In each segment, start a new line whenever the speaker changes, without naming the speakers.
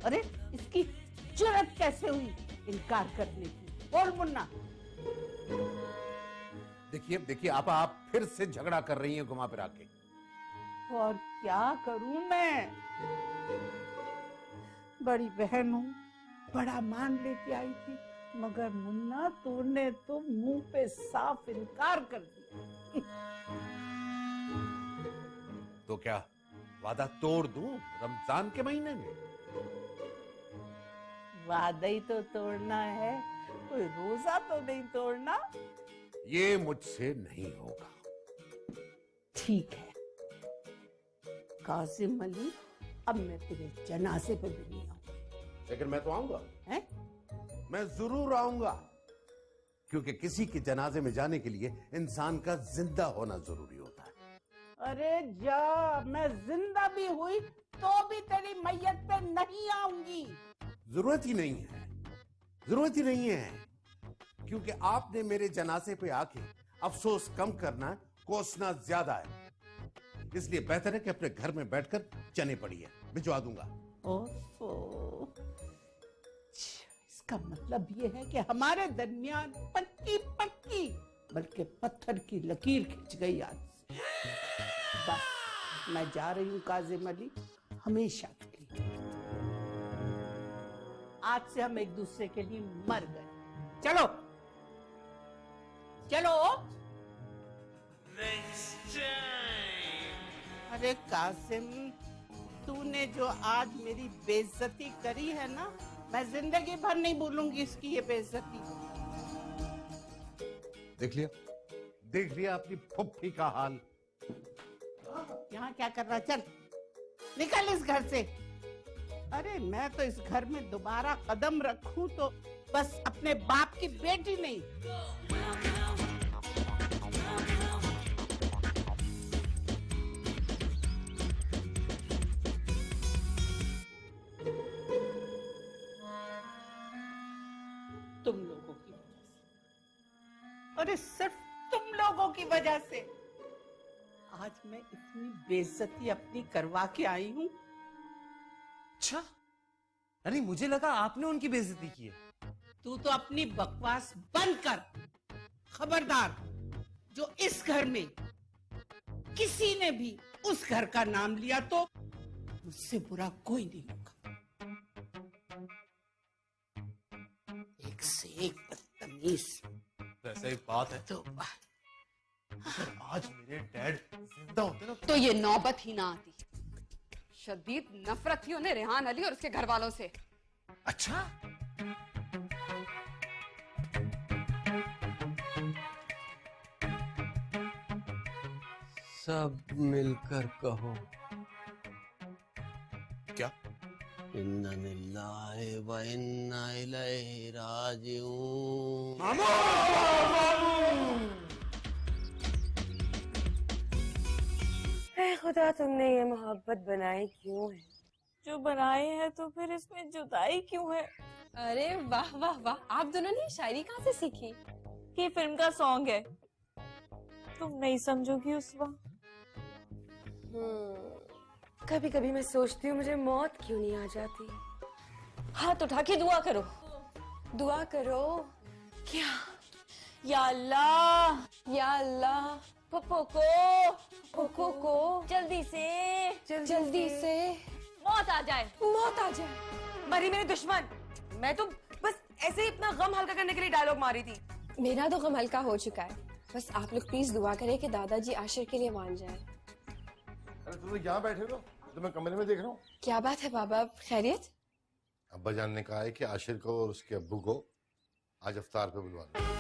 अरे इसकी जुर्रत कैसे हुई इनकार करने की? बोल मुन्ना।
देखिए देखिए आप फिर से झगड़ा कर रही हैं घुमा फिरा के।
और क्या करूं मैं? बड़ी बहन हूं, बड़ा मान लेके आई थी, मगर मुन्ना तूने तो मुंह पे साफ इनकार कर दिया।
तो क्या वादा तोड़ दूं रमजान के महीने में?
वादा ही तो तोड़ना है, कोई रोजा तो नहीं तोड़ना।
ये मुझसे नहीं होगा।
ठीक है कासिम अली, अब मैं तेरे जनाजे पे भी नहीं आऊंगी।
लेकिन मैं तो आऊंगा।
हैं?
मैं जरूर आऊंगा, क्योंकि किसी के जनाजे में जाने के लिए इंसान का जिंदा होना जरूरी होता है।
अरे जा, मैं जिंदा भी हुई तो भी तेरी मैयत पे नहीं आऊंगी।
जरूरत ही नहीं है, जरूरत ही नहीं है, क्योंकि आपने मेरे जनाजे पे आके अफसोस कम करना, कोसना ज्यादा है। इसलिए बेहतर है कि अपने घर में बैठकर चने पड़िए, भिजवा दूंगा।
ओफो, इसका मतलब ये है कि हमारे दरमियान पक्की पक्की बल्कि पत्थर की लकीर खिंच गई आज से। बस मैं जा रही हूँ काजिम अली, हमेशा के लिए। आज से हम एक दूसरे के लिए मर गए। चलो चलो। अरे कासिम, तूने जो आज मेरी बेइज्जती करी है ना, मैं जिंदगी भर नहीं भूलूंगी इसकी ये बेइज्जती।
देख लिया अपनी फुफ्फी का हाल।
यहाँ क्या कर रहा? चल निकल इस घर से। अरे मैं तो इस घर में दोबारा कदम रखूं तो बस अपने बाप की बेटी नहीं। तुम लोगों की वजह से, अरे सिर्फ तुम लोगों की वजह से आज मैं इतनी बेइज्जती अपनी करवा के आई हूँ।
अच्छा, अरे मुझे लगा आपने उनकी बेइज्जती की है।
तू तो अपनी बकवास बंद कर। खबरदार, जो इस घर में किसी ने भी उस घर का नाम लिया तो मुझसे बुरा कोई नहीं होगा। एक से एक बदतमीज।
वैसे ही बात है
तो
अगर आज मेरे डैड जिंदा होते ना
तो ये नौबत ही ना आती। शदीद नफरत थी उन्हें रेहान अली और उसके घर वालों से।
अच्छा,
सब मिलकर कहो
क्या?
इन्ना लिल्लाहि व इन्ना इलैहि राजिऊन।
ऐ खुदा, तुमने ये मोहब्बत बनाई क्यों है?
जो बनाए हैं तो फिर इसमें जुदाई क्यों है?
अरे वाह वाह वाह, आप दोनों ने शायरी कहाँ से सीखी?
ये फिल्म का सॉन्ग है, तुम नहीं समझोगी उस वक्त।
कभी कभी मैं सोचती हूँ मुझे मौत क्यों नहीं आ जाती।
हाथ उठा के दुआ करो।
दुआ करो।
क्या?
या अल्लाह,
या अल्लाह,
फुफो को
जल्दी से
मौत आ जाए।
मौत आ जाए। मरी मेरे दुश्मन। मैं तो बस ऐसे ही अपना गम हल्का करने के लिए डायलॉग मारी थी।
मेरा तो गम हल्का हो चुका है। बस आप लोग प्लीज दुआ करें कि दादाजी आशिर के लिए मान जाए।
अरे तुम लोग यहाँ बैठे हो तो मैं कमरे में देख रहा हूँ।
क्या बात है बाबा, खैरियत?
अब्बा जान ने कहा है कि आशिर को और उसके अब्बू को आज इफ्तार पे बुलवाना।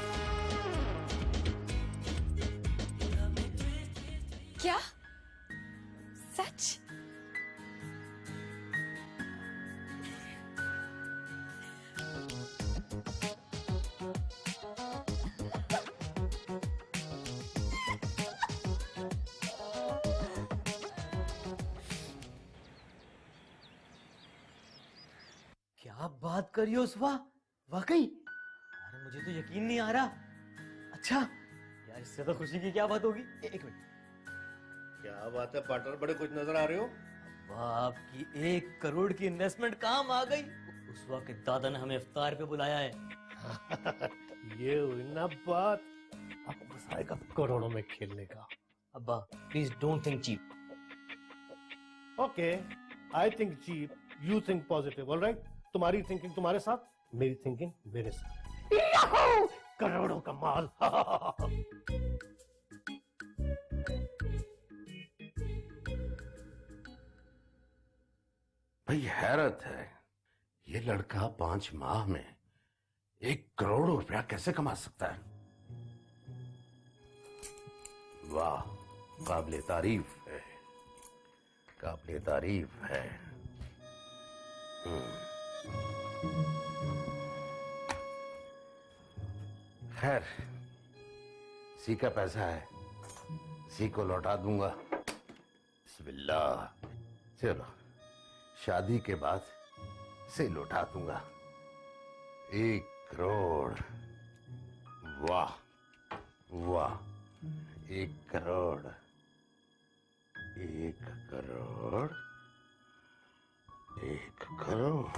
क्या? सच?
क्या बात करी हो सुबह? वाकई? अरे मुझे तो यकीन नहीं आ रहा। अच्छा यार, इससे तो खुशी की क्या बात होगी। एक मिनट।
क्या बात है पार्टनर, बड़े कुछ नजर आ रहे हो।
वाह, आपकी 1 करोड़ की इन्वेस्टमेंट काम आ गई। उस वक्त के दादा ने हमें इफ्तार पे बुलाया है।
ये हुई ना बात, आपको मजा आएगा करोड़ों में खेलने का।
अब्बा please don't think cheap.
Okay, I think cheap, you think positive, alright. तुम्हारी थिंकिंग तुम्हारे साथ, मेरी थिंकिंग मेरे साथ। याहू! करोड़ों का माल।
भाई हैरत है, ये लड़का 5 माह में 1 करोड़ रुपया कैसे कमा सकता है। वाह, काबिले तारीफ है, काबिले तारीफ है। खैर, सी का पैसा है, सी को लौटा दूंगा। बिस्मिल्लाह। चलो, शादी के बाद से लौटा दूंगा। 1 करोड़, वाह वाह, 1 करोड़, 1 करोड़, 1 करोड़।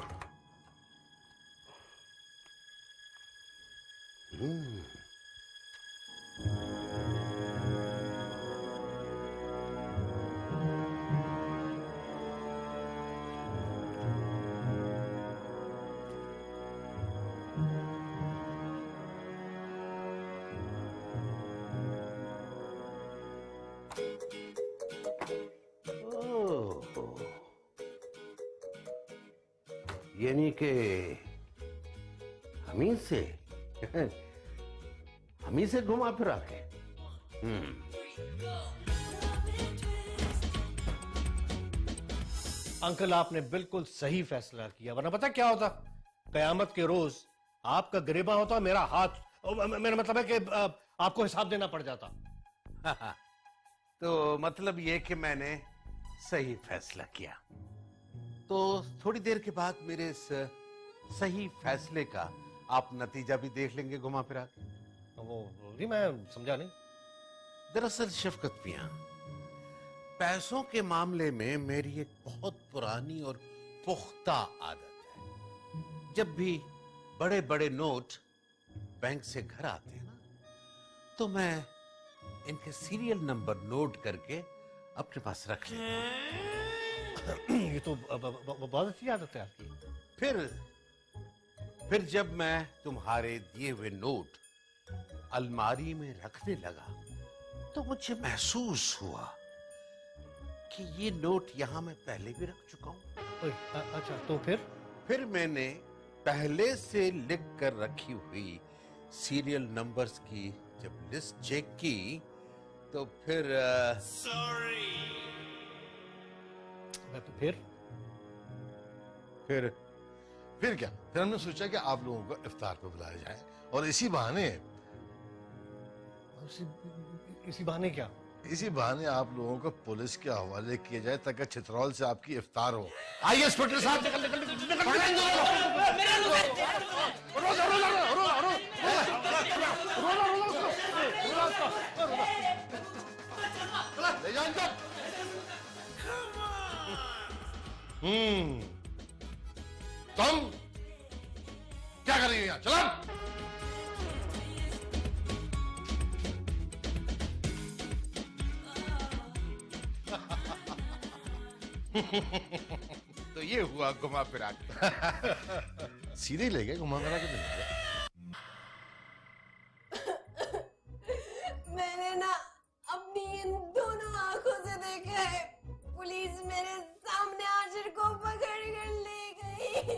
यानी कि हमी से घुमा फिरा के।
अंकल, आपने बिल्कुल सही फैसला किया, वरना पता क्या होता, कयामत के रोज आपका गिरेबा होता, मेरा हाथ, मेरा मतलब है कि आपको हिसाब देना पड़ जाता।
तो मतलब ये कि मैंने सही फैसला किया। तो थोड़ी देर के बाद मेरे इस सही फैसले का आप नतीजा भी देख लेंगे घुमा फिरा के।
वो जी, मैं समझा नहीं।
दरअसल शफकत मियां, पैसों के मामले में मेरी एक बहुत पुरानी और पुख्ता आदत है। जब भी बड़े बड़े नोट बैंक से घर आते हैं ना, तो मैं इनके सीरियल नंबर नोट करके अपने पास रख लेता हूं।
ये तो बहुत अच्छी आदत है आपकी।
फिर जब मैं तुम्हारे दिए हुए नोट अलमारी में रखने लगा, तो मुझे महसूस हुआ कि ये नोट यहां मैं पहले भी रख चुका हूं।
अच्छा, तो
फिर मैंने पहले से लिख कर रखी हुई सीरियल नंबर्स की जब लिस्ट चेक की, तो फिर
फिर क्या, फिर हमने सोचा कि आप लोगों को इफ्तार पे बुलाया जाए, और इसी बहाने
क्या?
इसी बहाने आप लोगों को पुलिस के हवाले किया जाए, ताकि चित्रौल से आपकी इफ्तार हो। आइए इंस्पेक्टर साहब, ले जाओ इनको। तुम क्या कर रही हो यहाँ? चलो।
तो ये हुआ घुमा फिरा के।
सीधे ले गए, घुमा फिरा के ले गए।
मैंने ना अपनी इन दोनों आंखों से देखा है, पुलिस मेरे सामने आशिर को पकड़ कर ले गई।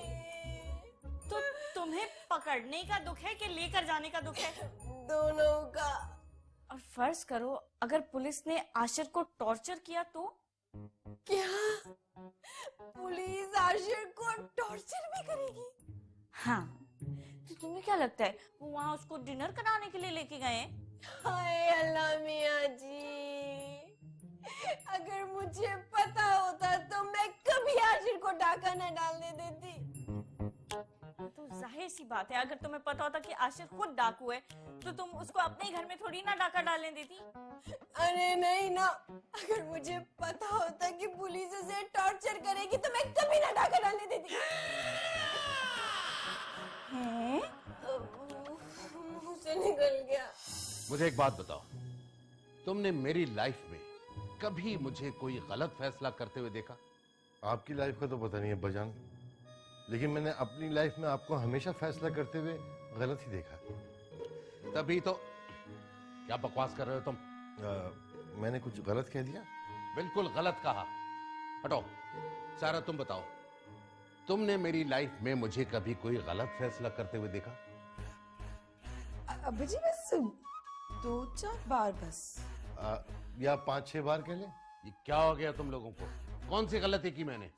तो तुम्हें पकड़ने का दुख है कि लेकर जाने का दुख है?
दोनों का।
और फर्ज करो अगर पुलिस ने आशिर को टॉर्चर किया तो?
क्या पुलिस आशिर को टॉर्चर भी करेगी?
हाँ, तो तुम्हें क्या लगता है वो वहाँ उसको डिनर कराने के लिए लेके गए?
हाय अल्लाह मियाँ जी, अगर मुझे पता होता तो मैं कभी आशिर को डाका न डालने देती।
तो जाहिर सी बात है, अगर तुम्हें पता होता कि आशिर खुद डाकू है, तो तुम उसको अपने घर में थोड़ी ना डाका डालने देती।
अरे नहीं ना, अगर मुझे पता होता कि पुलिस उसे टॉर्चर करेगी तो मैं कभी ना डाका डालने देती। मुंह से निकल गया।
मुझे एक बात बताओ, तुमने मेरी लाइफ में कभी मुझे कोई गलत फैसला करते हुए देखा?
आपकी लाइफ का तो पता नहीं है अब्बाजान, लेकिन मैंने अपनी लाइफ में आपको हमेशा फैसला करते हुए गलत ही देखा।
तभी तो। क्या बकवास कर रहे हो तुम?
मैंने कुछ गलत कह दिया?
बिल्कुल गलत कहा। हटो। सारा तुम बताओ, तुमने मेरी लाइफ में मुझे कभी कोई गलत फैसला करते हुए देखा?
अब्बा जी बस 2-4 बार बस।
या 5-6 बार कह ले।
ये क्या हो गया तुम लोगों को? कौन सी गलती की मैंने?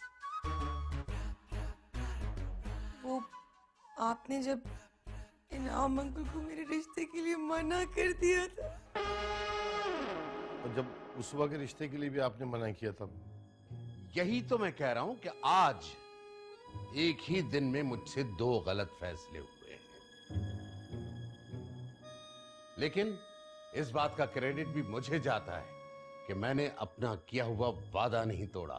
वो आपने जब इनाम अंकल को मेरे रिश्ते के लिए मना कर दिया था।
और जब उसवा के रिश्ते के लिए भी आपने मना किया था।
यही तो मैं कह रहा हूं कि आज एक ही दिन में मुझसे 2 गलत फैसले हुए हैं। लेकिन इस बात का क्रेडिट भी मुझे जाता है कि मैंने अपना किया हुआ वादा नहीं तोड़ा।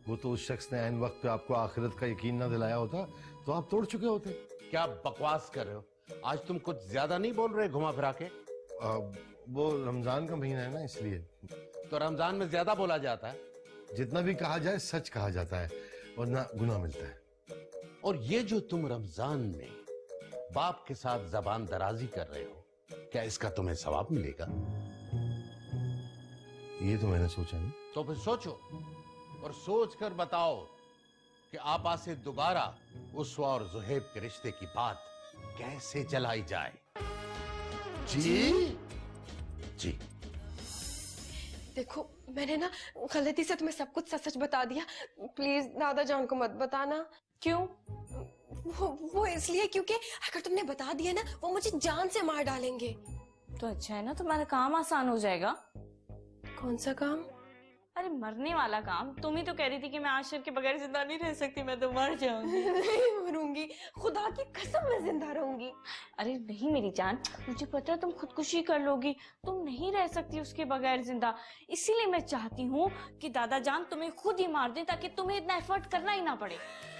वो तो उस शख्स ने ऐन वक्त पे आपको आखिरत का यकीन ना दिलाया होता तो आप तोड़ चुके होते।
क्या बकवास कर रहे हो? आज तुम कुछ ज्यादा नहीं बोल रहे घुमा फिरा के?
वो रमजान का महीना है ना, इसलिए।
तो रमजान में ज्यादा बोला जाता है।
जितना भी कहा जाए सच कहा जाता है, वरना गुनाह मिलता है।
और ये जो तुम रमजान में बाप के साथ जबान दराजी कर रहे हो, क्या इसका तुम्हें सवाब मिलेगा?
ये तो मैंने सोचा नहीं।
तो फिर सोचो और सोच कर बताओ कि आपा से दोबारा उसवा और जुहैब के रिश्ते की बात कैसे चलाई जाए। जी जी।
देखो, मैंने ना गलती से तुम्हें सब कुछ सच सच बता दिया। प्लीज दादा जान को मत बताना।
क्यों?
वो इसलिए क्योंकि अगर तुमने बता दिया ना, वो मुझे जान से मार डालेंगे।
तो अच्छा है ना, तुम्हारा काम आसान हो जाएगा।
कौन सा काम?
अरे मरने वाला काम। तुम ही तो कह रही थी कि मैं आशिर के बगैर जिंदा नहीं रह सकती, मैं तो मर जाऊंगी।
नहीं मरूंगी, खुदा की कसम मैं जिंदा रहूंगी।
अरे नहीं मेरी जान, मुझे पता है तुम खुदकुशी कर लोगी, तुम नहीं रह सकती उसके बगैर जिंदा। इसीलिए मैं चाहती हूँ कि दादा जान तुम्हें खुद ही मार दे, ताकि तुम्हें इतना एफर्ट करना ही ना पड़े।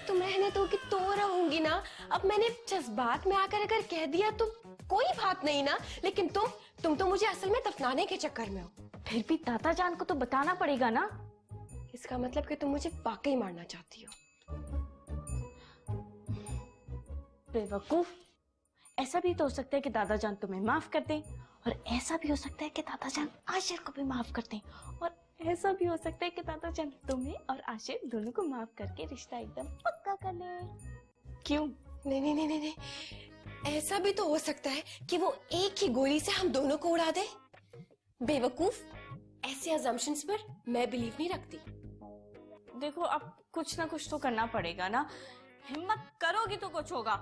तुम रहने तो कि तो रहूंगी ना। अब मैंने जज्बात में आकर अगर कह दिया तो कोई बात नहीं ना, लेकिन तुम तो मुझे असल में दफनाने के चक्कर में हो।
फिर भी दादा जान को तो बताना पड़ेगा ना।
इसका मतलब कि तुम मुझे वाकई मारना चाहती हो।
बेवकूफ, ऐसा भी तो हो सकता है कि दादा जान तुम्हें माफ कर दें, और ऐसा भी हो सकता है कि दादा जान आशिर को भी माफ कर दें, और ऐसा भी हो सकता है कि दादा जान तुम्हें और आशिर दोनों को माफ करके रिश्ता एकदम पक्का कर ले। क्यों?
नहीं नहीं नहीं नहीं, ऐसा भी तो हो सकता है कि वो एक ही गोली से हम दोनों को उड़ा दे। बेवकूफ, ऐसे अजम्पशंस पर मैं बिलीव नहीं रखती।
देखो, अब कुछ ना कुछ तो करना पड़ेगा ना। हिम्मत करोगी तो कुछ होगा।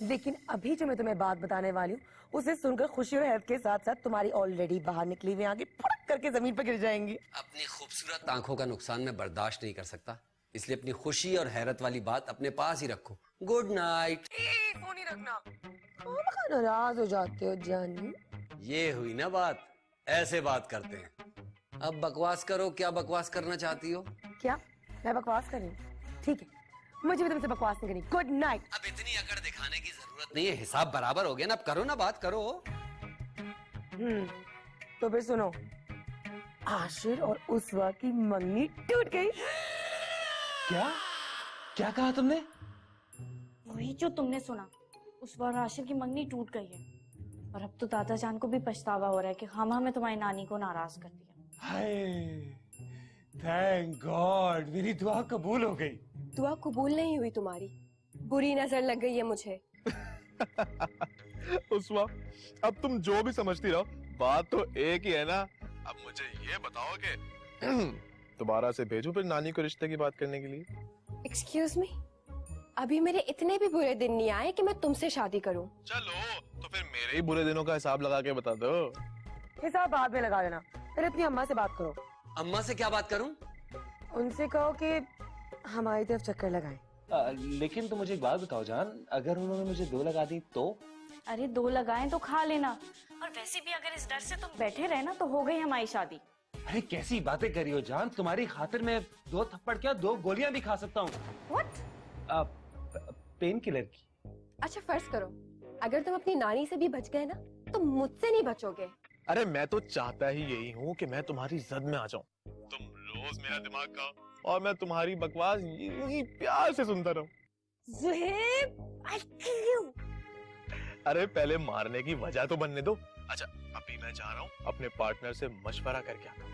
लेकिन अभी जो मैं तुम्हें बात बताने वाली हूँ, उसे सुनकर खुशी और हैरत के साथ साथ तुम्हारी ऑलरेडी बाहर निकली हुई आंखें फड़क करके जमीन पर गिर जाएंगी।
अपनी खूबसूरत आंखों का नुकसान मैं बर्दाश्त नहीं कर सकता, इसलिए अपनी खुशी और हैरत वाली बात अपने पास ही रखो। Good night.
फोन ही रखना। नाराज हो जाते हो जानी।
ये हुई ना बात, ऐसे बात करते हैं। अब बकवास करो, क्या बकवास करना चाहती हो?
क्या मैं बकवास कर रही हूँ? ठीक है, मुझे भी तुमसे बकवास नहीं करनी। Good night.
अब इतनी अकड़ दिखाने की जरूरत नहीं है, हिसाब बराबर हो गया ना। अब करो ना, बात करो।
तो फिर सुनो, आशिर और उसवा की मंगनी टूट गई।
क्या क्या कहा तुमने?
वही जो तुमने सुना, उस बार आशिर की मंगनी टूट गई है। और अब तो दादा जान को भी पछतावा हो रहा है कि हमें तुम्हारी नानी को नाराज कर दिया।
हाय, थैंक गॉड, मेरी दुआ कबूल हो गई।
दुआ कबूल नहीं हुई तुम्हारी, बुरी नजर लग गई है मुझे।
उस्मा, अब तुम जो भी समझती रहो, बात तो एक ही है ना। अब मुझे ये बताओ कि दोबारा से भेजूं फिर नानी को रिश्ते की बात करने के लिए?
एक्सक्यूज मी, अभी मेरे इतने भी बुरे दिन नहीं आए कि मैं तुमसे शादी करूं।
चलो तो फिर मेरे ही बुरे दिनों का हिसाब लगा के बता दो।
हिसाब बाद में लगा लेना, पहले अपनी अम्मा से बात करो।
अम्मा से क्या बात करूं?
उनसे कहो कि हमारी तरफ चक्कर लगाएं।
लेकिन तुम मुझे एक बात बताओ जान, अगर उन्होंने मुझे 2 लगा दी तो?
अरे 2 लगाएं तो खा लेना, और वैसे भी अगर इस डर से तुम बैठे रहे ना तो हो गई हमारी शादी।
अरे कैसी बातें करी हो जान, तुम्हारी खातिर मैं 2 थप्पड़ क्या 2 गोलियां भी खा सकता हूँ।
व्हाट?
पेन किलर की।
अच्छा फर्ज करो अगर तुम अपनी नानी से भी बच गए ना तो मुझसे नहीं बचोगे।
अरे मैं तो चाहता ही यही हूँ कि मैं तुम्हारी जद में आ जाऊँ, तुम रोज मेरा दिमाग खाओ और मैं तुम्हारी बकवास यूं ही प्यार से सुनता रहूं।
Zuhaib, I kill you।
अरे पहले मारने की वजह तो बनने दो। अच्छा अभी मैं जा रहा हूँ अपने पार्टनर से मशवरा करके आता हूँ।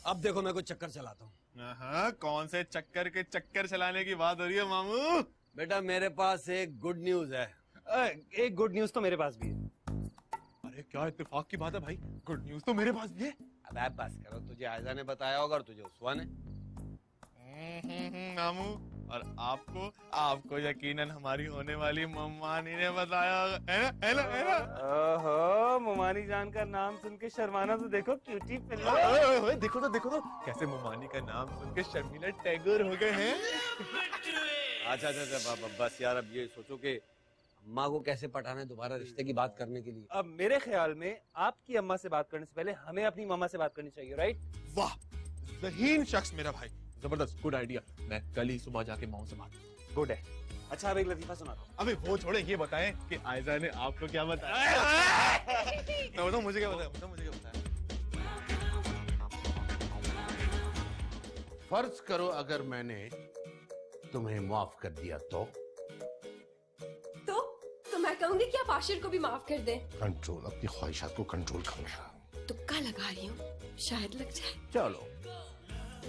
अब देखो मैं कुछ चक्कर चलाता हूँ।
हाँ, कौन से चक्कर के चक्कर चलाने की बात हो रही है मामू?
बेटा मेरे पास एक गुड न्यूज है।
एक गुड न्यूज तो मेरे पास भी है।
अरे क्या इत्तेफाक की बात है भाई, गुड न्यूज तो मेरे पास भी है।
अब आप बस करो, तुझे आयजा ने बताया होगा और तुझे उसवा ने।
मामू, और आपको यकीनन हमारी होने वाली मम्मानी ने बताया होगा, है ना, है ना, है ना?
ओहो, मुमानी जान का नाम सुन के शर्माना तो देखो, क्यूटी पिल्ला।
देखो तो कैसे मुमानी का नाम सुन के शर्मिला टैगोर हो गए हैं।
अच्छा बस यार, अब ये सोचो कि अम्मा को कैसे पटाना है दोबारा रिश्ते की बात करने के लिए।
अब मेरे ख्याल में आपकी अम्मा से बात करने से पहले हमें अपनी मामा से बात करनी चाहिए, राइट?
वाह, ज़हीन शख्स मेरा भाई, जबरदस्त, गुड आइडिया। मैं कल ही सुबह जाके माँ से बात करूं।
गुड है। अच्छा अब एक लतीफा सुनाता हूँ।
अबे वो छोड़े, ये बताएं कि आयजा ने आपको क्या बताया? मैं बताऊं मुझे क्या बताया?
फर्ज करो अगर मैंने तुम्हें माफ कर दिया तो
मैं कहूंगी कि आप आशिर को भी माफ कर दें।
कंट्रोल, अपनी ख्वाहिशात को कंट्रोल करना।
तुक्का लगा रही हूँ, शायद लग जाए।
चलो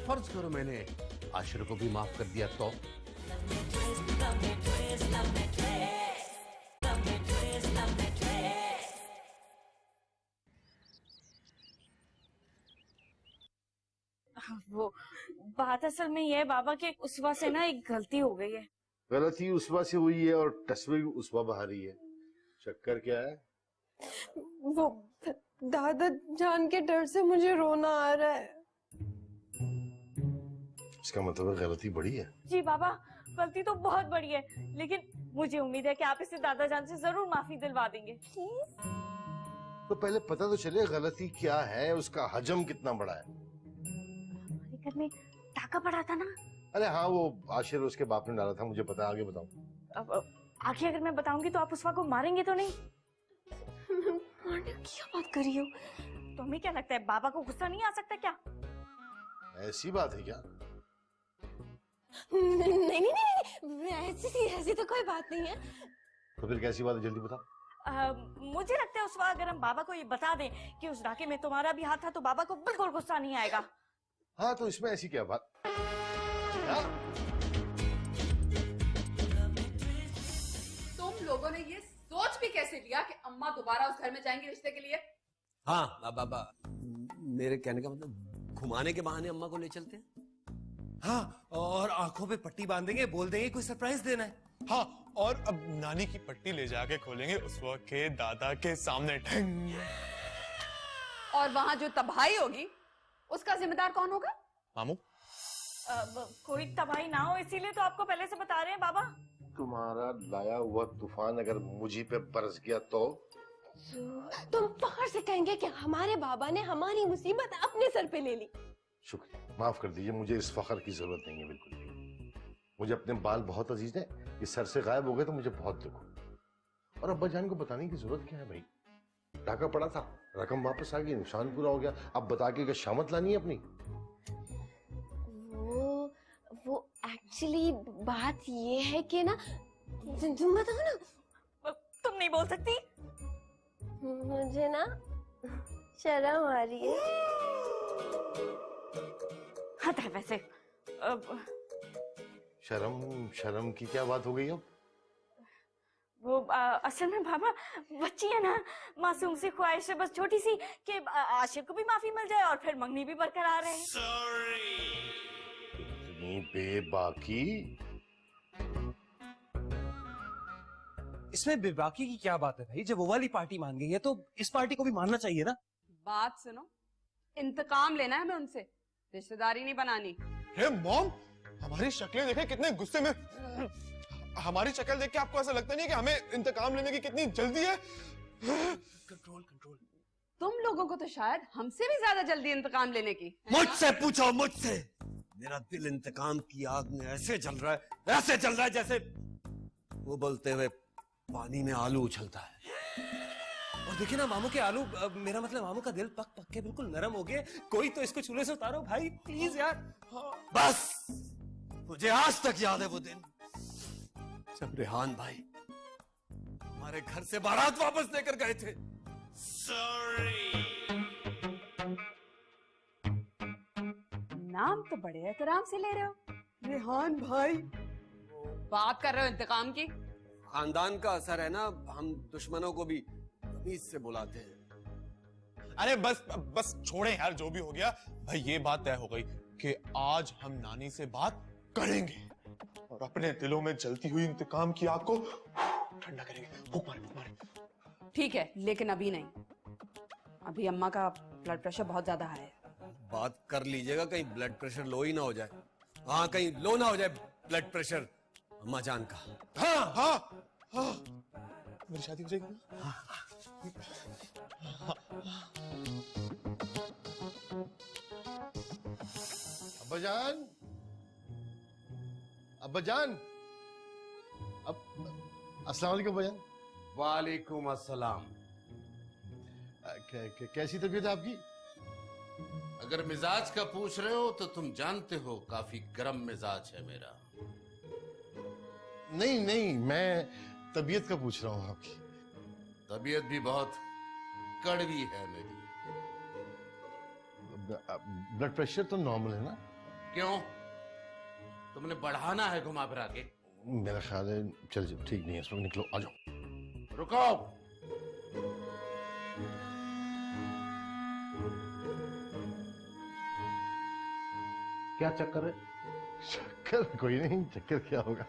फर्ज करो मैंने आशिर को भी माफ कर दिया तो
वो बात असल में ये है बाबा के उसवा से ना एक गलती हो गई है।
गलती उसवा से हुई है और तस्वीर भी उसवा बहा रही है। चक्कर क्या है?
वो दादा जान के डर से मुझे रोना आ रहा है।
इसका मतलब गलती बड़ी है।
जी बाबा, गलती तो बहुत बड़ी है, लेकिन मुझे उम्मीद है कि आप इसे दादा जान से जरूर माफी दिलवा देंगे।
तो पहले पता तो चले गलती क्या है, उसका हजम कितना बड़ा है।
हमारे घर में टाका पड़ा था ना।
अरे हाँ, वो आशिर उसके बाप ने डाला था, मुझे पता है। आगे बताओ।
अब आगे अगर मैं बताऊंगी तो आप उसवा को मारेंगे तो नहीं?
मारने की क्या बात कर रही हो?
तुम्हें क्या लगता है बाबा को गुस्सा नहीं आ सकता क्या?
ऐसी बात है क्या?
नहीं, ऐसी तो कोई बात नहीं है।
तो फिर कैसी बात है, जल्दी बताओ।
मुझे लगता है उसवा अगर हम बाबा को ये बता दें कि उस डाके में तुम्हारा भी हाथ था तो बाबा को बिल्कुल गुस्सा नहीं आएगा।
हाँ तो इसमें ऐसी क्या बात?
तुम लोगों ने ये सोच भी कैसे लिया कि अम्मा दोबारा उस घर में जाएंगी रिश्ते के लिए?
हाँ बाबा, मेरे कहने का मतलब घुमाने के बहाने अम्मा को ले चलते हैं।
हाँ, और आंखों पे पट्टी बांधेंगे, बोल देंगे कोई सरप्राइज देना है।
हाँ, और अब नानी की पट्टी ले जाके खोलेंगे उस वक्त के दादा के सामने। ठंग।
और वहां जो तबाही होगी उसका जिम्मेदार कौन होगा?
मामू,
कोई तबाही ना हो इसीलिए तो आपको पहले से बता रहे हैं बाबा।
तुम्हारा लाया हुआ तूफान अगर मुझी पे बरस गया तो
तुम बाहर से कहेंगे कि हमारे बाबा ने हमारी मुसीबत अपने सर पे ले ली।
शुक्रिया, माफ कर दीजिए, मुझे इस फख्र की जरूरत नहीं है बिल्कुल भी। मुझे अपने बाल बहुत अजीज हैं, ये सर से गायब हो गए तो मुझे बहुत दुख हो। और अब्बा जान को बताने की जरूरत क्या है भाई? टाका पड़ा था, रकम वापस आ गई, नुकसान पूरा हो गया, अब बता के क्या शामत लानी है अपनी?
वो एक्चुअली बात ये है कि ना, तुम बताओ ना।
तुम नहीं बोल सकती?
मुझे ना शर्म आ रही है।
हद है वैसे।
शर्म की क्या बात हो गई अब?
वो असल में बाबा बच्ची है ना, मासूम सी ख्वाहिश है बस छोटी सी कि आशिर को भी माफी मिल जाए और फिर मंगनी भी बरकरार रहे।
बेबाकी?
इसमें बेबाकी की क्या बात है भाई? जब वो वाली पार्टी मान गई है तो इस पार्टी को भी मानना चाहिए ना।
बात सुनो, इंतकाम लेना है हमें उनसे। रिश्तेदारी नहीं बनानी।
हे मॉम, हमारी शक्लें देखे कितने गुस्से में। हमारी शक्ल देख के आपको ऐसा लगता नहीं है कि हमें इंतकाम लेने की कितनी जल्दी है?
Control control.
तुम लोगों को तो शायद हमसे भी ज्यादा जल्दी इंतकाम लेने की।
मुझसे पूछो, मुझसे। मेरा दिल इंतकाम की आग में ऐसे जल रहा है, ऐसे जल रहा है जैसे वो बोलते हुए पानी में आलू उछलता है।
और देखिए ना मामू के आलू, मेरा मतलब मामू का दिल पक पक के बिल्कुल नरम हो गया। कोई तो इसको चूल्हे से उतारो भाई, प्लीज यार।
बस मुझे आज तक याद है वो दिन जब रेहान भाई हमारे घर से बारात वापस लेकर गए थे।
नाम तो बड़े एहतराम से ले रहे हो, रेहान भाई। बात कर रहे हो इंतकाम की?
खानदान का असर है ना, हम दुश्मनों को भी तमीज से बुलाते हैं।
अरे बस बस छोड़े यार, जो भी हो गया भाई। ये बात तय हो गई कि आज हम नानी से बात करेंगे और अपने दिलों में जलती हुई इंतकाम की आग को ठंडा करेंगे। फूंक मारे, फूंक मारे।
ठीक है, लेकिन अभी नहीं। अभी अम्मा का ब्लड प्रेशर बहुत ज्यादा हाई है।
बात कर लीजिएगा, कहीं ब्लड प्रेशर लो ही ना हो जाए। हाँ, कहीं लो ना हो जाए ब्लड प्रेशर अम्मा जान का।
हाँ हाँ हाँ, मेरी शादी हो जाएगी ना?
अब्बाजान, अब्बाजान, अब अस्सलाम वालेकुम अब्बाजान।
वालेकुम अस्सलाम।
कैसी तबीयत है आपकी?
अगर मिजाज का पूछ रहे हो तो तुम जानते हो काफी गर्म मिजाज है मेरा।
नहीं नहीं, मैं तबीयत का पूछ रहा हूँ आपकी।
तबीयत भी बहुत कड़वी है मेरी।
ब्लड प्रेशर तो नॉर्मल है ना?
क्यों, तुमने बढ़ाना है घुमा फिरा के?
मेरा ख्याल है चल ठीक नहीं है, इस वक्त निकलो, आ जाओ।
रुको, क्या चक्कर है?
चक्कर कोई नहीं, चक्कर क्या होगा?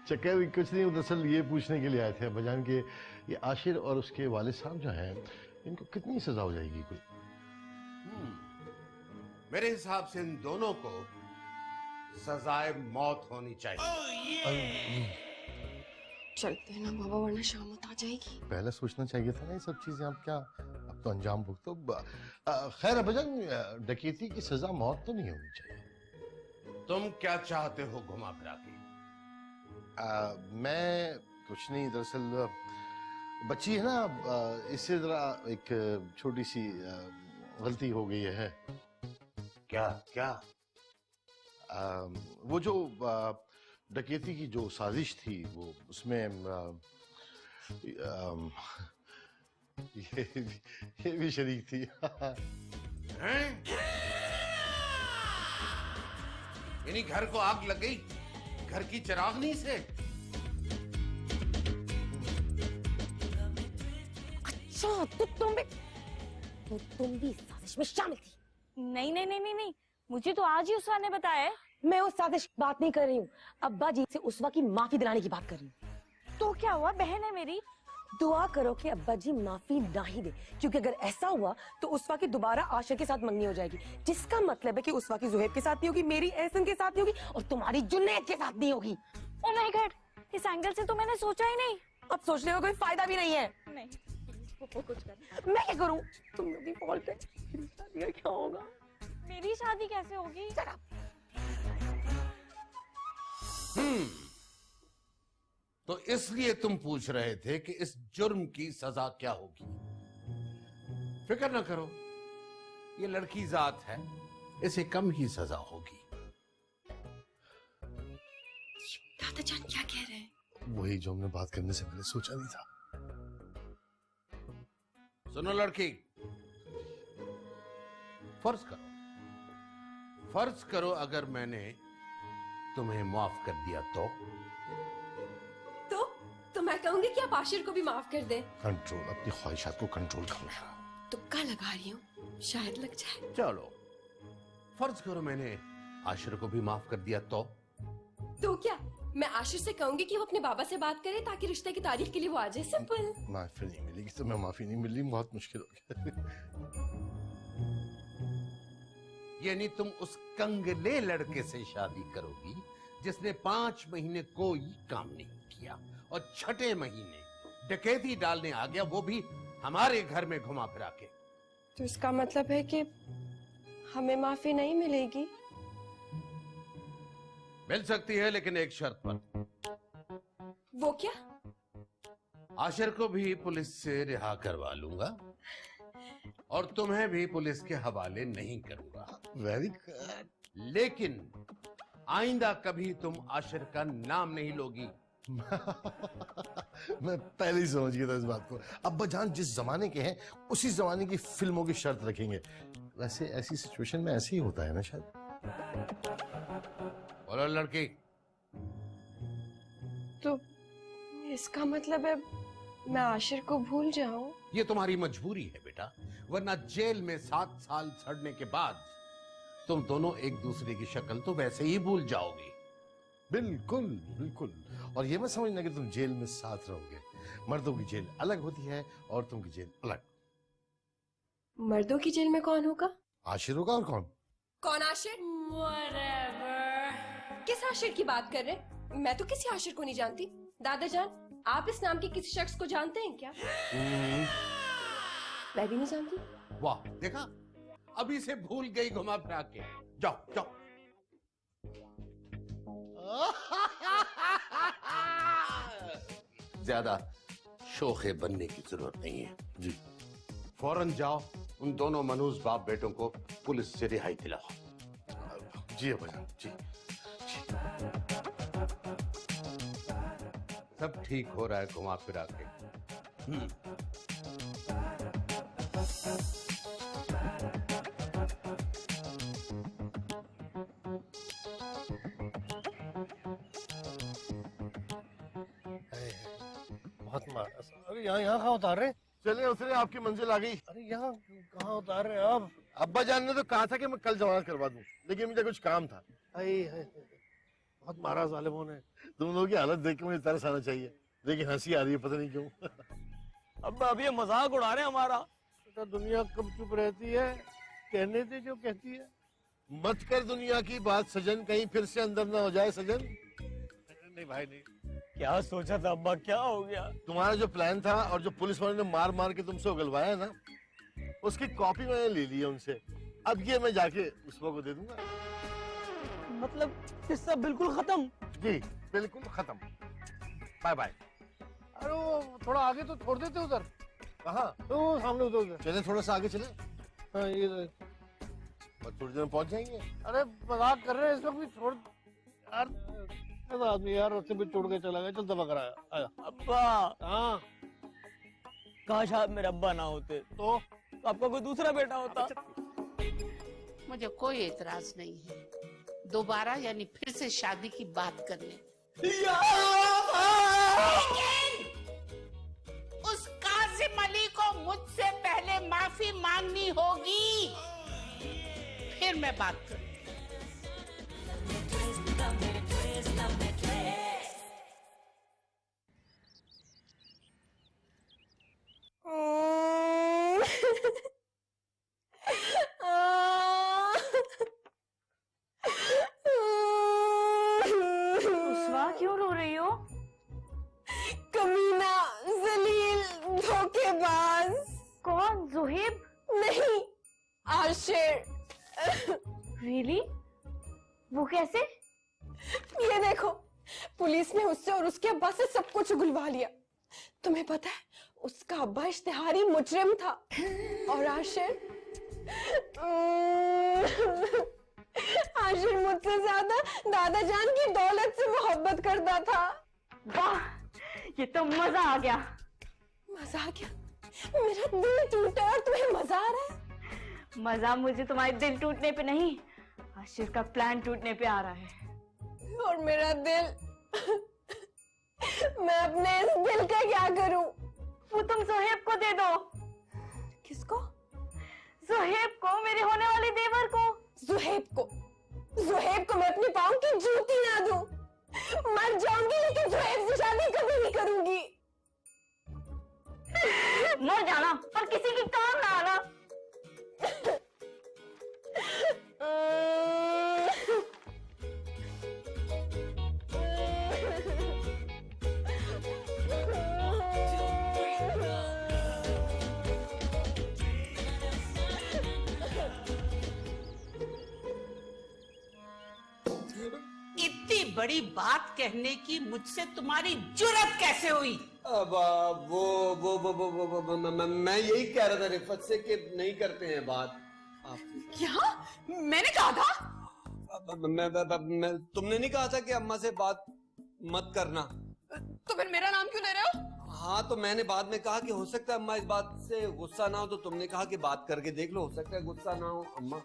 चक्कर भी कुछ नहीं, दरअसल ये पूछने के लिए आए थे अब्बाजान के ये आशिर और उसके वालिद साहब जो हैं, इनको कितनी सजा हो जाएगी कोई?
मेरे हिसाब से इन दोनों को सजाए मौत होनी चाहिए।
चलते हैं ना बाबा, वरना शाम आ जाएगी।
पहले सोचना चाहिए था ना ये सब चीजें। आप क्या, अब तो अंजाम भुगतो। खैर अब्बाजान, डकैती की सजा मौत तो नहीं होनी चाहिए।
तुम क्या चाहते हो घुमा फिरा के?
मैं कुछ नहीं, दरअसल बच्ची है ना, इससे जरा एक छोटी सी गलती हो गई है।
क्या क्या?
वो जो डकैती की जो साजिश थी, वो उसमें ये भी शरीक थी।
हैं? यानी घर को आग लग गई घर की चिरागनी से?
अच्छा, तो तुम भी इस साजिश में शामिल थी?
नहीं नहीं नहीं नहीं नहीं, मुझे तो आज ही उसवा ने बताया है।
मैं उस साजिश की बात नहीं कर रही हूँ, अब्बा जी से उसवा की माफी दिलाने की बात कर रही हूँ।
तो क्या हुआ, बहन है मेरी।
दुआ करो कि अब्बा जी माफी ना ही दे, क्योंकि अगर ऐसा हुआ तो उसवा की दोबारा आशिर के साथ मंगनी हो जाएगी, जिसका मतलब है कि उसवा की जुहैब के साथ नहीं होगी, मेरी एहसन के साथ नहीं होगी और तुम्हारी जुन्नैद के साथ नहीं होगी।
ओह माय गॉड, इस एंगल से तो मैंने सोचा ही नहीं।
अब सोचने का कोई फायदा भी नहीं है।
नहीं, कुछ कर।
मैं क्या करूं? तुम लोग भी फॉल्ट है। शादी का क्या होगा?
मेरी शादी कैसे होगी?
तो इसलिए तुम पूछ रहे थे कि इस जुर्म की सजा क्या होगी? फिक्र न करो, ये लड़की जात है, इसे कम ही सजा होगी।
दादा जान क्या कह रहे हैं?
वही जो हमने बात करने से पहले सोचा नहीं था।
सुनो लड़की, फर्ज करो अगर मैंने तुम्हें माफ कर दिया
तो मैं कहूंगी कि आप आशिर को भी माफ कर दें।
कंट्रोल, अपनी ख्वाहिशात को कंट्रोल करो।
तुक्का लगा रही हूँ, शायद लग जाए।
चलो, फर्ज करो मैंने आशिर को भी माफ कर दिया
तो क्या मैं आशिर से कहूंगी कि वो अपने बाबा से बात करे ताकि रिश्ते की तारीख के लिए वो आ जाए? सिंपल।
माफी नहीं मिलेगी तो मैं माफी नहीं मिली, बहुत मुश्किल हो गया।
यानी तुम उस कंगले लड़के से शादी करोगी जिसने 5 महीने कोई काम नहीं किया और छठे महीने डकैती डालने आ गया, वो भी हमारे घर में घुमा फिरा के।
तो इसका मतलब है कि हमें माफी नहीं मिलेगी?
मिल सकती है, लेकिन एक शर्त पर।
वो क्या?
आशिर को भी पुलिस से रिहा करवा लूंगा और तुम्हें भी पुलिस के हवाले नहीं करूंगा।
Very good.
लेकिन आइंदा कभी तुम आशिर का नाम नहीं लोगी।
मैं पहले ही समझ गया था इस बात को। अब्बा जान जिस जमाने के हैं उसी जमाने की फिल्मों की शर्त रखेंगे। वैसे ऐसी सिचुएशन में ऐसे ही होता है ना शायद।
बोलो लड़की।
तो इसका मतलब है मैं आशिर को भूल जाऊं?
ये तुम्हारी मजबूरी है बेटा, वरना जेल में 7 साल सड़ने के बाद तुम दोनों एक दूसरे की शक्ल तो वैसे ही भूल जाओगे।
बिल्कुल बिल्कुल। और ये मत समझना कि तुम जेल में साथ रहोगे। मर्दों की जेल अलग होती है, औरतों की जेल अलग।
मर्दों की जेल में कौन होगा?
आशिर होगा। और कौन?
कौन आशिर? किस आशिर की बात कर रहे? मैं तो किसी आशिर को नहीं जानती। दादा जान, आप इस नाम के किसी शख्स को जानते हैं क्या? मैं भी नहीं जानती।
वाह, देखा, अभी से भूल गई घुमा फिरा के। जाओ जाओ। ज्यादा शोखे बनने की जरूरत नहीं है जी। फौरन जाओ, उन दोनों मनूस बाप बेटों को पुलिस से रिहाई दिलाओ।
जी अब्बा जान, जी।
सब ठीक हो रहा है घुमा फिरा के।
बहुत मारा। अरे यहाँ कहाँ उतार रहे?
चले उतरे, आपकी मंजिल आ गई।
अरे यहाँ कहाँ उतार रहे आप?
अब्बा जान ने तो कहा था कि मैं कल जमानत करवा दूं, लेकिन मुझे कुछ काम था।
बहुत मारा जालिमों ने।
तुम लोगों की हालत देख के मुझे तरस आना चाहिए, लेकिन हंसी आ रही है, पता नहीं क्यों।
अब्बा अब ये मजाक उड़ा रहे हैं हमारा।
बेटा दुनिया कब चुप रहती है, कहने दे जो कहती है।
मत कर दुनिया की बात सजन, कहीं फिर से अंदर ना हो जाए सजन।
नहीं भाई नहीं।
क्या सोचा था अब्बा, क्या हो गया?
तुम्हारा जो प्लान था और जो पुलिस वालों ने मार मार के तुमसे उगलवाया है ना, उसकी कॉपी मैंने ले ली है उनसे। अब ये मैं जाके उसको को दे दूंगा।
मतलब किस्सा बिल्कुल खत्म?
जी बिल्कुल खत्म। Bye bye.
अरे वो थोड़ा आगे तो छोड़ देते उधर।
कहाँ?
तो सामने उधर
चले, थोड़ा सा आगे चले।
हाँ ये
बस थोड़ी देर में पहुंच जाएंगे।
अरे मजाक कर रहे हैं, इस वक्त भी छोड़ यार। ऐसा आदमी यार रास्ते पे छोड़ के चला गया। चल दबा कराया आया।
अब्बा
हाँ,
काश आप मेरे अब्बा ना होते तो आपका कोई दूसरा बेटा होता।
मुझे कोई एतराज नहीं है, दोबारा यानी फिर से शादी की बात करने। उस कासिम अली को मुझसे पहले माफी मांगनी होगी, फिर मैं बात करूँ।
उस्वा क्यों रो रही हो?
कमीना, जलील, धोखेबाज।
कौन? ज़ुहैब?
नहीं, आशिर।
रियली? वो कैसे?
ये देखो, पुलिस ने उससे और उसके अब्बा से सब कुछ उगलवा लिया। तुम्हें पता है, उसका अब्बा इश्तिहारी मुजरिम था और आशिर आशिर मुझसे ज्यादा दादा जान की दौलत से मोहब्बत करता था।
वाह, ये तो मजा आ गया।
मजा आ गया? मेरा दिल टूटा और तुम्हें मजा आ रहा है?
मजा मुझे तुम्हारे दिल टूटने पे नहीं, आशिर का प्लान टूटने पे आ रहा है।
और मेरा दिल मैं अपने इस दिल का क्या करूं?
वो तुम ज़ुहैब को दे दो।
किसको?
ज़ुहैब को, मेरे होने वाले देवर को।
ज़ुहैब को? ज़ुहैब को मैं अपने पाँव की जूती ना दूं। मर जाऊंगी लेकिन ज़ुहैब से शादी कभी नहीं करूंगी।
मर जाना पर किसी की काम ना आना।
इतनी बड़ी बात कहने की मुझसे तुम्हारी जुर्रत कैसे हुई?
अब मैं यही कह रहा था रिफत से कि नहीं करते हैं बात।
क्या? मैंने कहा था?
तुमने नहीं कहा था कि अम्मा से बात मत करना?
तो फिर मेरा नाम क्यों ले रहे हो?
हाँ, तो मैंने बाद में कहा कि हो सकता है अम्मा इस बात से गुस्सा ना हो, तो तुमने कहा कि बात करके देख लो, हो सकता है गुस्सा ना हो। अम्मा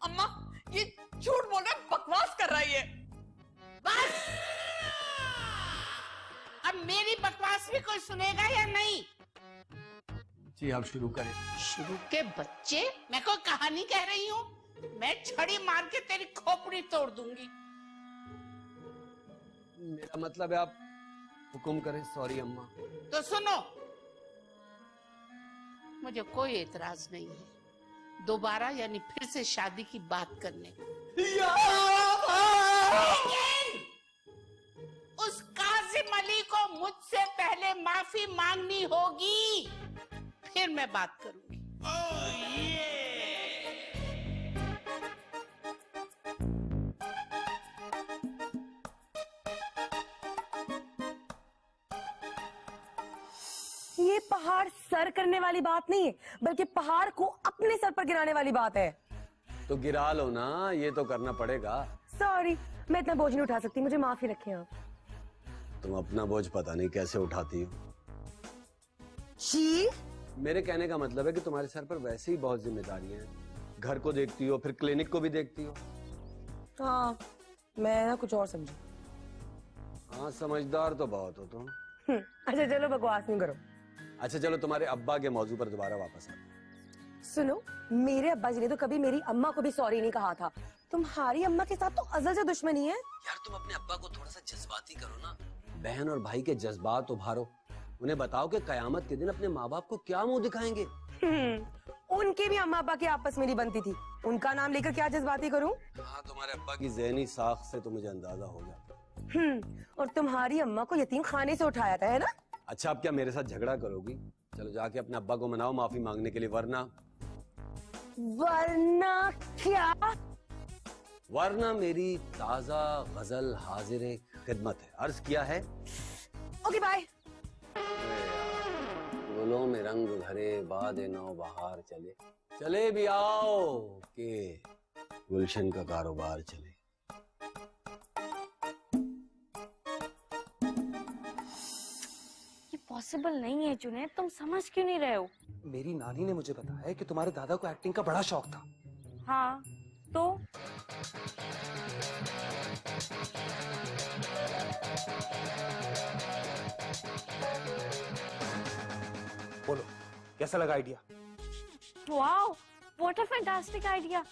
अम्मा ये झूठ बोल रहा है, बकवास कर रहा है ये।
बस अब मेरी बकवास भी कोई सुनेगा या नहीं?
जी आप शुरू करें।
शुरू के बच्चे, मैं कोई कहानी कह रही हूँ? मैं छड़ी मार के तेरी खोपड़ी तोड़ दूंगी।
मेरा मतलब है आप हुक्म करें। सॉरी अम्मा।
तो सुनो, मुझे कोई एतराज नहीं है दोबारा यानी फिर से शादी की बात करने को। लेकिन उस काजिम अली को मुझसे पहले माफी मांगनी होगी, फिर मैं बात करूंगी।
ये पहाड़ सर करने वाली बात नहीं है, बल्कि पहाड़ को अपने सर पर गिराने वाली बात है।
तो गिरा लो ना, ये तो करना पड़ेगा।
सॉरी, मैं इतना बोझ नहीं उठा सकती, मुझे माफी रखें आप।
तुम अपना बोझ पता नहीं कैसे उठाती हो।
जी?
मेरे कहने का मतलब है कि तुम्हारे सर पर वैसे ही बहुत जिम्मेदारियां हैं। घर को देखती हो, फिर क्लिनिक को भी देखती हो।
हाँ, मैं ना कुछ और समझी।
हाँ, समझदार तो बहुत हो तुम।
अच्छा चलो बकवास नहीं करो।
अच्छा चलो, तुम्हारे अब्बा के मौजू पर दोबारा वापस आते।
सुनो, मेरे अब्बा जी ने तो कभी मेरी अम्मा को भी सॉरी नहीं कहा था। तुम्हारी अम्मा के साथ तो अज़ल से दुश्मनी है।
यार तुम अपने अब्बा को थोड़ा सा जज्बाती करो ना। बहन और भाई के जज्बात उभारो। उन्हें बताओ कि कयामत के दिन अपने माँ बाप को क्या मुंह दिखाएंगे।
उनके भी अम्मा अब्बा की आपस में नहीं बनती थी, उनका नाम लेकर क्या जज्बाती करूं?
हाँ, तुम्हारे अब्बा की ज़हनी साख से तो मुझे अंदाजा हो जाता।
और तुम्हारी अम्मा को यतीम खाने से उठाया था, है ना?
अच्छा, अब क्या मेरे साथ झगड़ा करोगी? चलो जाके अपने अब्बा को मनाओ माफी मांगने के लिए, वरना
क्या?
वरना मेरी ताजा गजल हाजिर खिदमत है। अर्ज किया है।
Okay bye.
गुलों में रंग भरे बाद नौ बहार चले, चले भी आओ के गुलशन का कारोबार चले।
ये पॉसिबल नहीं है जुनैद, तुम समझ क्यों नहीं रहे हो?
मेरी नानी ने मुझे बताया है कि तुम्हारे दादा को एक्टिंग का बड़ा शौक था।
हाँ तो
बोलो कैसा लगा idea?
Wow, what a fantastic idea.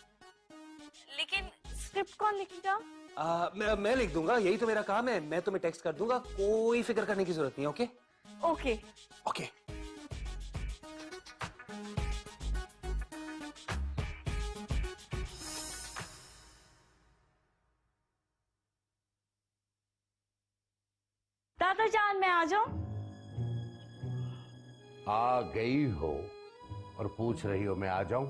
लेकिन स्क्रिप्ट कौन लिखेगा?
मैं लिख दूंगा, यही तो मेरा काम है। मैं तुम्हें टेक्स्ट कर दूंगा, कोई फिक्र करने की जरूरत नहीं। Okay
okay
okay.
दादा जान, मैं आ जाऊं?
आ गई हो और पूछ रही हो मैं आ जाऊं?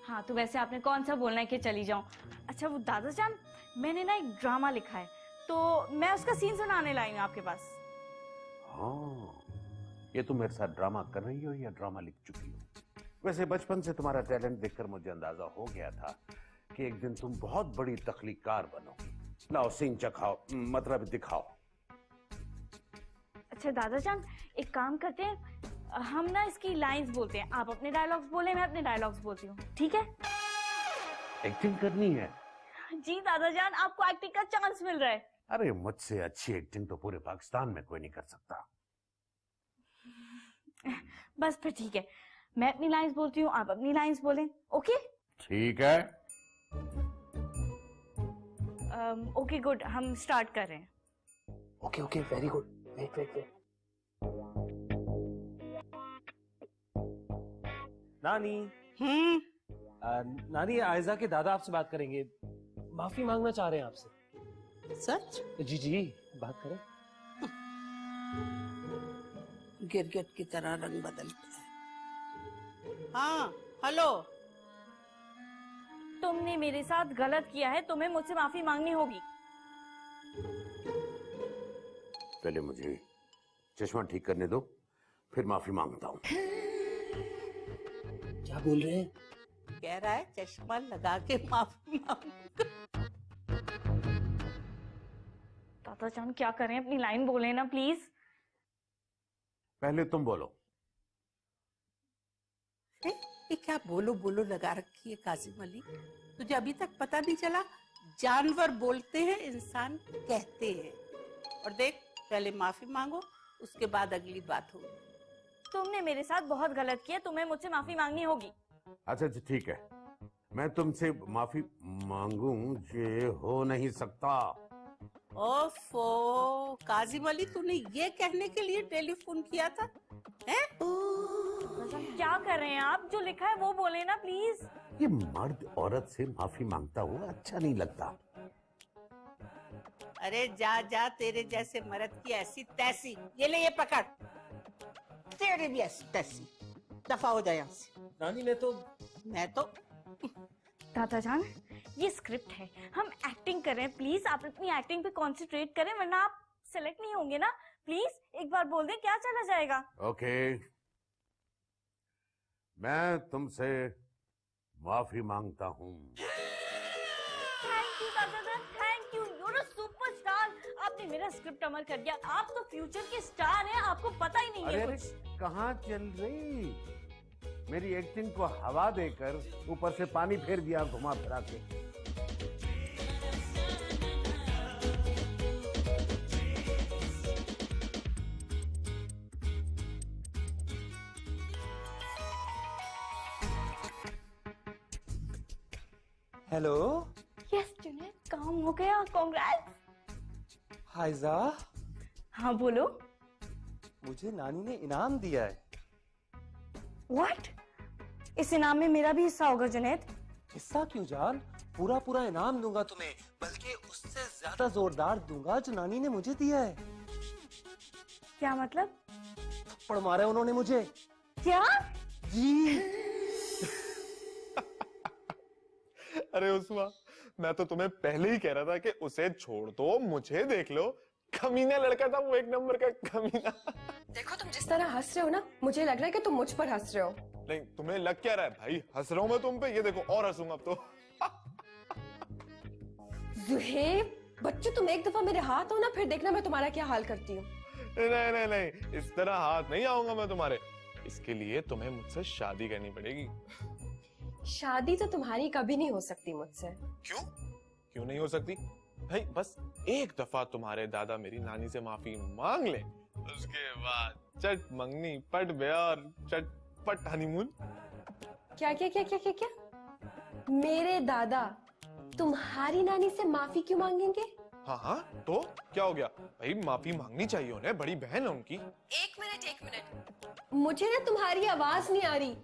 हाँ, तो वैसे आपने कौन सा बोलना है कि चली जाऊं? अच्छा वो दादा जान, मैंने ना एक ड्रामा लिखा है, तो मैं उसका सीन सुनाने लाई हूँ आपके पास।
हाँ, ये तुम मेरे साथ ड्रामा कर रही हो या ड्रामा लिख चुकी हो? वैसे बचपन से तुम्हारा टैलेंट देखकर मुझे अंदाजा हो गया था कि एक दिन तुम बहुत बड़ी तख्लीकार बनोगी। लाओ सीन चखाओ, मतलब दिखाओ।
अच्छा दादा जान, एक काम करते हैं, हम ना इसकी लाइंस बोलते हैं, आप अपने डायलॉग्स बोले, मैं अपने डायलॉग्स बोलती हूँ, ठीक है?
एक्टिंग करनी है?
जी दादा जान, आपको एक्टिंग का चांस मिल रहा है।
अरे मुझसे अच्छी एक्टिंग तो पूरे पाकिस्तान में कोई नहीं कर सकता।
बस फिर ठीक है, मैं अपनी लाइंस बोलती हूँ, आप अपनी लाइंस बोलें, ओके?
ठीक है।
ओके गुड, हम स्टार्ट कर रहे हैं।
Okay okay, very good. Wait wait wait. नानी, नानी, आयजा के दादा आपसे बात करेंगे, माफी मांगना चाह रहे हैं आपसे।
सच?
जी जी, बात करें।
गिरगिट की तरह रंग बदलता है। हाँ, हेलो।
तुमने मेरे साथ गलत किया है, तुम्हें मुझसे माफी मांगनी होगी।
पहले मुझे चश्मा ठीक करने दो, फिर माफी मांगता हूँ।
क्या बोल रहे हैं?
कह रहा है चश्मा लगा के माफी मांगूंगा।
दादा जान क्या करें, अपनी लाइन बोले ना प्लीज।
पहले तुम बोलो।
ये क्या बोलो बोलो लगा रखी है काजिम अली? तुझे अभी तक पता नहीं चला? जानवर बोलते हैं, इंसान कहते हैं। और देख, पहले माफी मांगो, उसके बाद अगली बात होगी।
तुमने मेरे साथ बहुत गलत किया, तुम्हें मुझसे माफी मांगनी होगी।
अच्छा ठीक है, मैं तुमसे माफी मांगूं ये हो नहीं सकता।
ओफो, काजिम अली तूने ये कहने के लिए टेलीफोन किया था? हैं?
क्या कर रहे हैं आप? जो लिखा है वो बोले ना प्लीज।
ये मर्द औरत से माफी मांगता हुआ अच्छा नहीं लगता।
अरे जा जा, तेरे जैसे मर्द की ऐसी तैसी। ये ले, ये पकड़। तेरी भी ऐसी तैसी। दफा हो जाए यहाँ से।
नानी, मैं तो
दादा जान, ये स्क्रिप्ट है, हम एक्टिंग कर रहे हैं, प्लीज आप अपनी एक्टिंग पे कंसंट्रेट करें, वरना आप सेलेक्ट नहीं होंगे ना। प्लीज एक बार बोल दें, क्या चला जाएगा।
ओके, मैं तुमसे माफी मांगता हूँ।
थैंक यू दादा जान, thank you, you are a superstar. आपने मेरा स्क्रिप्ट अमर कर दिया। आप तो फ्यूचर के स्टार हैं, आपको पता ही नहीं है
अरे
कुछ।
कहाँ चल रही? मेरी एक्टिंग को हवा देकर ऊपर से पानी फेर दिया घुमा फिरा के।
हेलो।
यस जुनैद, काम हो गया, कांग्रेट्स।
हाइजा।
हाँ बोलो।
मुझे नानी ने इनाम दिया है।
व्हाट? इस इनाम में मेरा भी हिस्सा होगा जुनैद?
हिस्सा क्यों जान, पूरा पूरा इनाम दूंगा तुम्हें, बल्कि उससे ज्यादा जोरदार दूंगा जो नानी ने मुझे दिया है।
क्या मतलब?
थप्पड़ मारे उन्होंने मुझे।
क्या?
जी।
अरे उस्मा, मैं तो तुम्हें पहले ही कह रहा था कि उसे छोड़ दो, मुझे देख लो। कमीना लड़का था वो, एक नंबर का कमीना।
देखो तुम जिस तरह हंस रहे हो ना, मुझे लग रहा है कि तुम मुझ पर हंस रहे हो।
नहीं, तुम्हें लग क्या रहा है भाई? हंस रहा हूं मैं तुम पे, ये देखो और हंसूंगा अब तो।
जुहेब, बच्चों तुम एक दफा मेरे हाथ हो ना, फिर देखना मैं तुम्हारा क्या हाल करती हूँ।
नहीं नहीं नहीं, इस तरह हाथ नहीं आऊंगा मैं तुम्हारे। इसके लिए तुम्हें मुझसे शादी करनी पड़ेगी।
शादी तो तुम्हारी कभी नहीं हो सकती मुझसे।
क्यों? क्यों नहीं हो सकती? भाई बस एक दफा तुम्हारे दादा मेरी नानी से माफी मांग ले, उसके बाद चट मंगनी पट ब्याह और चटपट हनीमून।
क्या क्या क्या क्या क्या क्या? मेरे दादा तुम्हारी नानी से माफी क्यों मांगेंगे?
हाँ हाँ, तो क्या हो गया भाई? माफी मांगनी चाहिए उन्हें, बड़ी बहन है उनकी।
एक मिनट, मुझे ना तुम्हारी आवाज नहीं आ रही।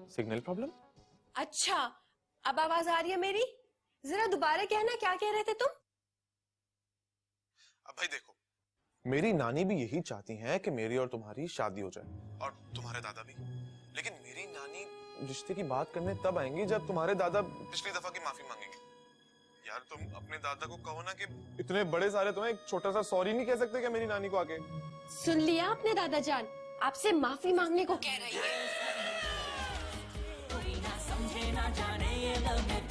Signal problem?
अच्छा, अब आवाज आ रही है मेरी? जरा दोबारा कहना, क्या कह रहे थे तुम?
अब भाई देखो, मेरी नानी भी यही चाहती हैं कि मेरी और तुम्हारी शादी हो जाए, और तुम्हारे दादा भी। लेकिन मेरी नानी रिश्ते की बात करने तब आएंगी जब तुम्हारे दादा पिछली दफा की माफी मांगेंगे। यार तुम अपने दादा को कहो ना कि इतने बड़े सारे तुम्हें एक छोटा सा सॉरी नहीं कह सकते क्या मेरी नानी को आके?
सुन लिया आपने दादा जान, आपसे माफी मांगने को कह रही है।
समझे ना जाने ये love में